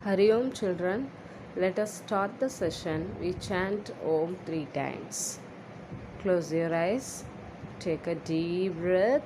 Hari Om children, let us start the session. We chant Om 3 times. Close your eyes, take a deep breath.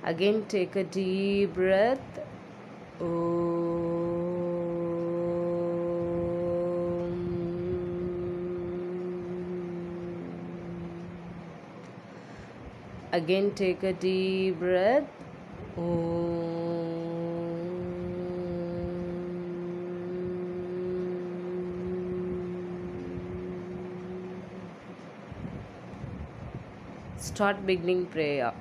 Again, take a deep breath. Again, take a deep breath. Start beginning prayer.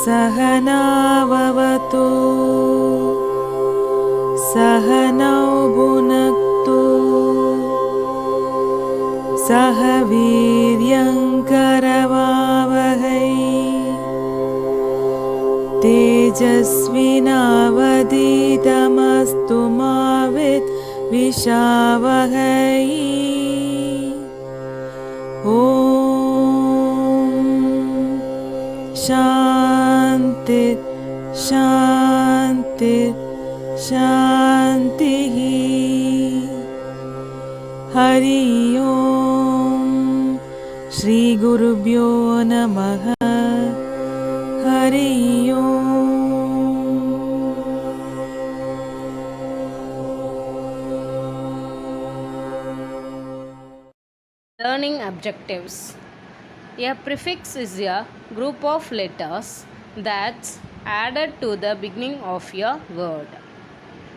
सहनाववतु सहनौ भुनक्तु सह वीर्यङ्करवावहै तेजस्विनावधीतमस्तु मा विद्विषावहै ॐ शान्ति शान्ति शान्तिः हरि ओम् श्रीगुरुभ्यो नमः हरि ओम् Learning objectives. A prefix is a group of letters that's added to the beginning of a word.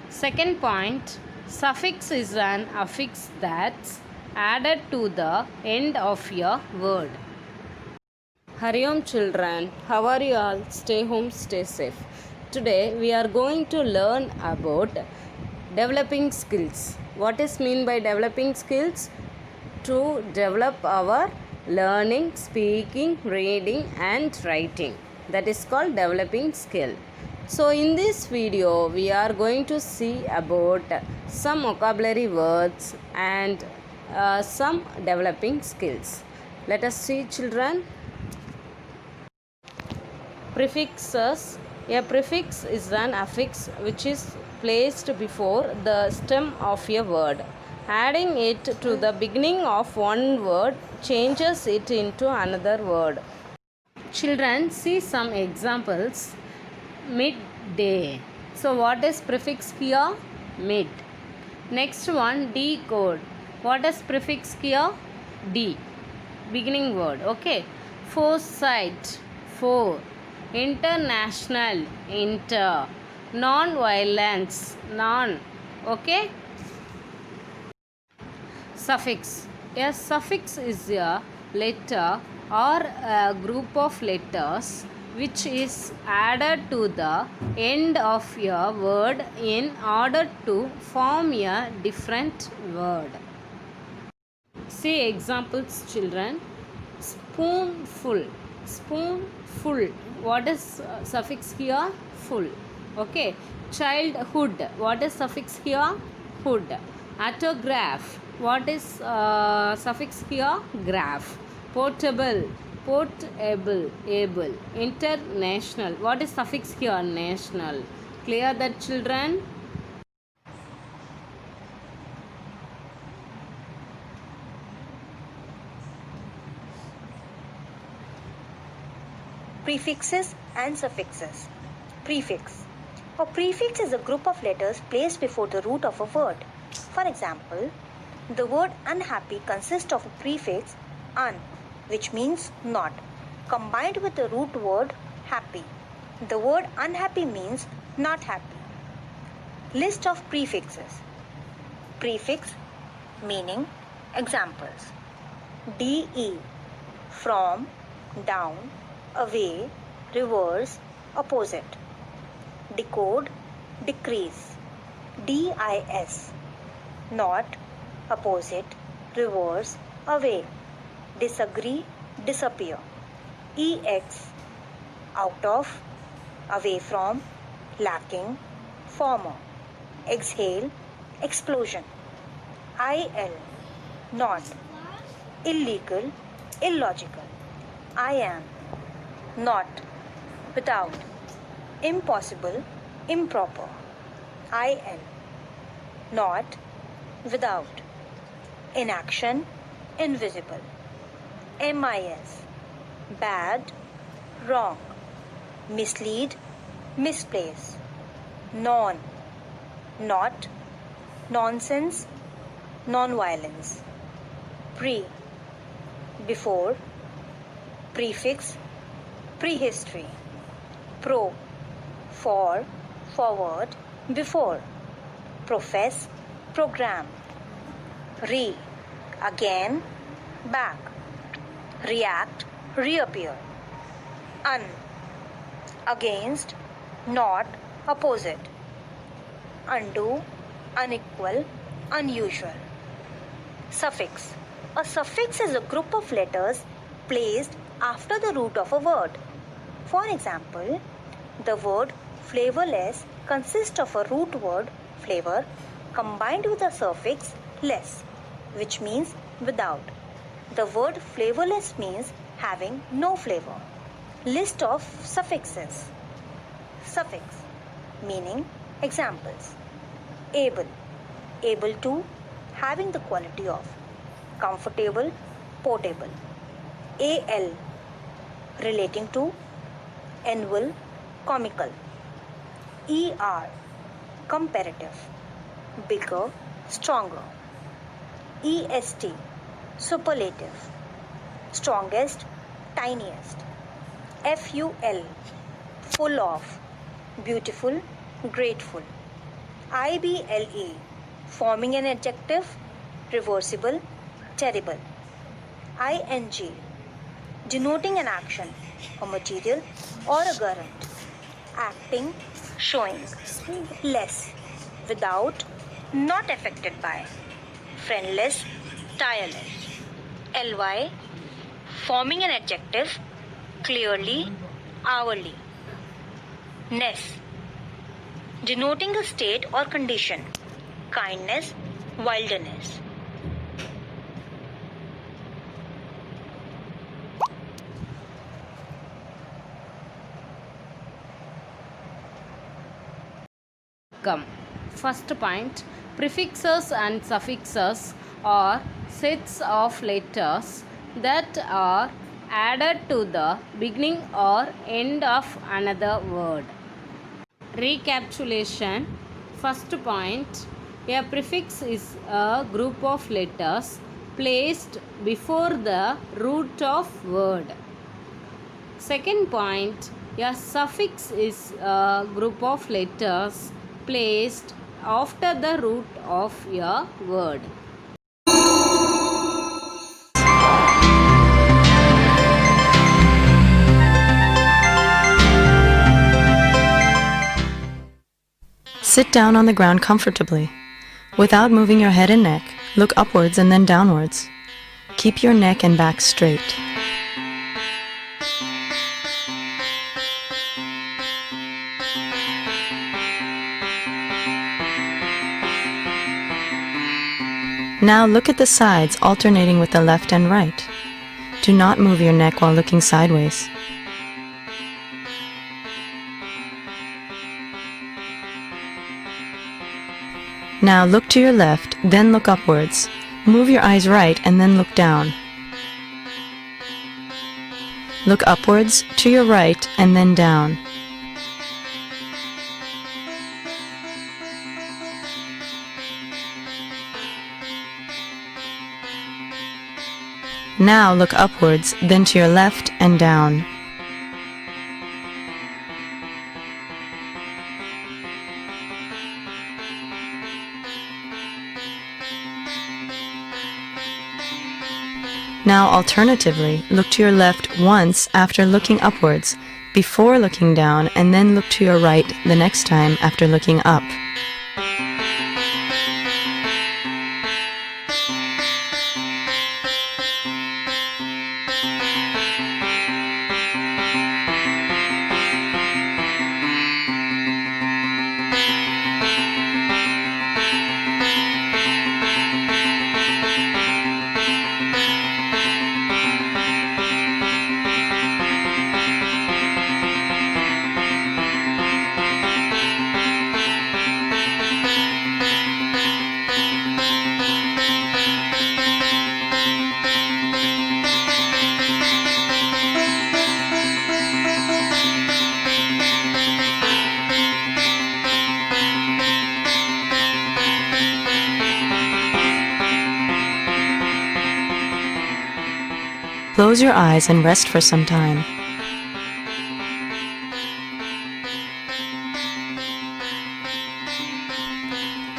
Second point, suffix is an affix that's added to the end of a word. Hari Om children, how are you all? Stay home, stay safe. Today we are going to learn about developing skills. What is mean by developing skills? To develop our learning, speaking, reading and writing. That is called developing skill. So in this video we are going to see about some vocabulary words and some developing skills. Let us see children. Prefixes. A prefix is an affix which is placed before the stem of a word. Adding it to the beginning of one word changes it into another word. Children, see some examples. Midday. So what is prefix here? Mid. Next one, decode. What is prefix here? D. Beginning word. Okay. Foresight. For. International. Inter. Non-violence. Non. Okay. Suffix. A suffix is a letter or a group of letters which is added to the end of a word in order to form a different word. See examples children. Spoonful. Spoonful. What is suffix here? Full. Okay. Childhood. What is suffix here? Hood. Autograph. What is suffix here? Graph. Portable. Portable. Able. International. What is suffix here? National. Clear that children? Prefixes and suffixes. Prefix. A prefix is a group of letters placed before the root of a word. For example, the word unhappy consists of a prefix un, which means not, combined with the root word happy. The word unhappy means not happy. List of prefixes. Prefix meaning examples. De, from, down, away, reverse, opposite. Decode, decrease. Dis, not, opposite, reverse, away. Disagree, disappear. ex, out of, away from, lacking, former, exhale, explosion. Il, not, illegal, illogical. I am, not, without, impossible, improper. In, not, without, inaction, invisible. Mis, bad, wrong, mislead, misplace. Non, not, nonsense, non-violence. Pre, before, prefix, prehistory. Pro, for, forward, before. Profess, program. Re, again, back. React, reappear. Un, against, not, opposite. Undo, unequal, unusual. Suffix. A suffix is a group of letters placed after the root of a word. For example, the word flavorless consists of a root word flavor combined with a suffix less, which means without. The word flavorless means having no flavor. List of suffixes. Suffix meaning examples. Able, able to, having the quality of. Comfortable, portable. Al, relating to. Annual, comical. Er, comparative. Bigger, stronger. Est, superlative. Strongest, tiniest. Ful, full of. Beautiful, grateful. Ible, forming an adjective, reversible, terrible. Ing, denoting an action, a material or a gerund. Acting, showing. Less, without, not affected by. Friendless, tireless. Ly, forming an adjective, clearly, hourly. Ness, denoting a state or condition. Kindness, wilderness. Come. First point, prefixes and suffixes are sets of letters that are added to the beginning or end of another word. Recapitulation. First point, a prefix is a group of letters placed before the root of word. Second point, a suffix is a group of letters placed after the root of a word. Sit down on the ground comfortably. Without moving your head and neck, look upwards and then downwards. Keep your neck and back straight. Now look at the sides alternating with the left and right. Do not move your neck while looking sideways. Now look to your left, then look upwards. Move your eyes right and then look down. Look upwards, to your right, and then down. Now look upwards, then to your left and down. Now alternatively, look to your left once after looking upwards, before looking down, and then look to your right the next time after looking up. Close your eyes and rest for some time.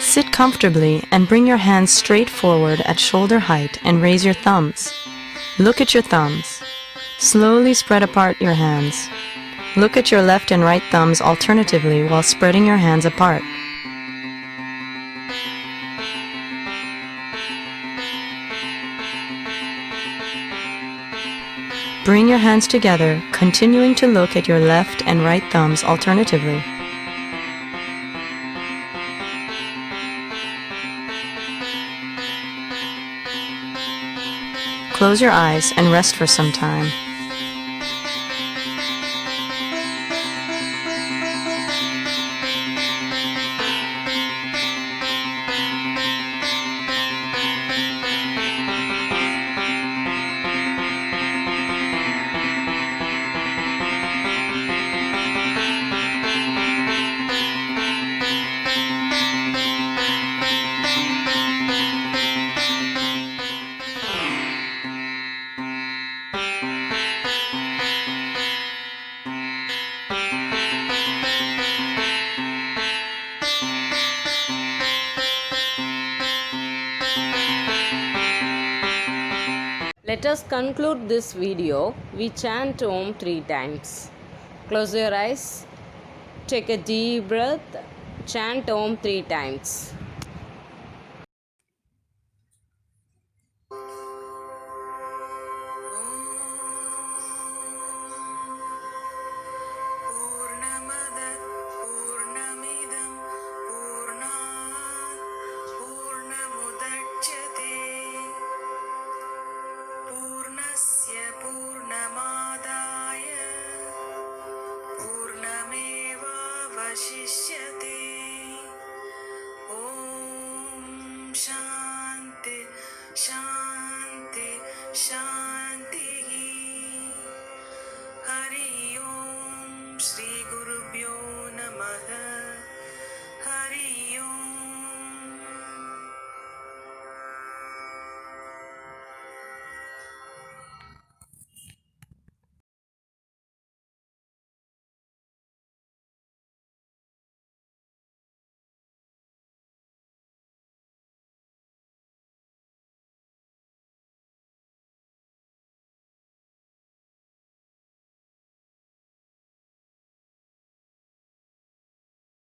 Sit comfortably and bring your hands straight forward at shoulder height and raise your thumbs. Look at your thumbs. Slowly spread apart your hands. Look at your left and right thumbs alternatively while spreading your hands apart. Bring your hands together, continuing to look at your left and right thumbs alternatively. Close your eyes and rest for some time. Let us conclude this video. We chant Om 3 times. Close your eyes. Take a deep breath. Chant Om 3 times. पूर्णमद पूर्णमिदं पूर्णात् पूर्णमुदच्यते पूर्णस्य पूर्णमादाय पूर्णमेवावशिष्यते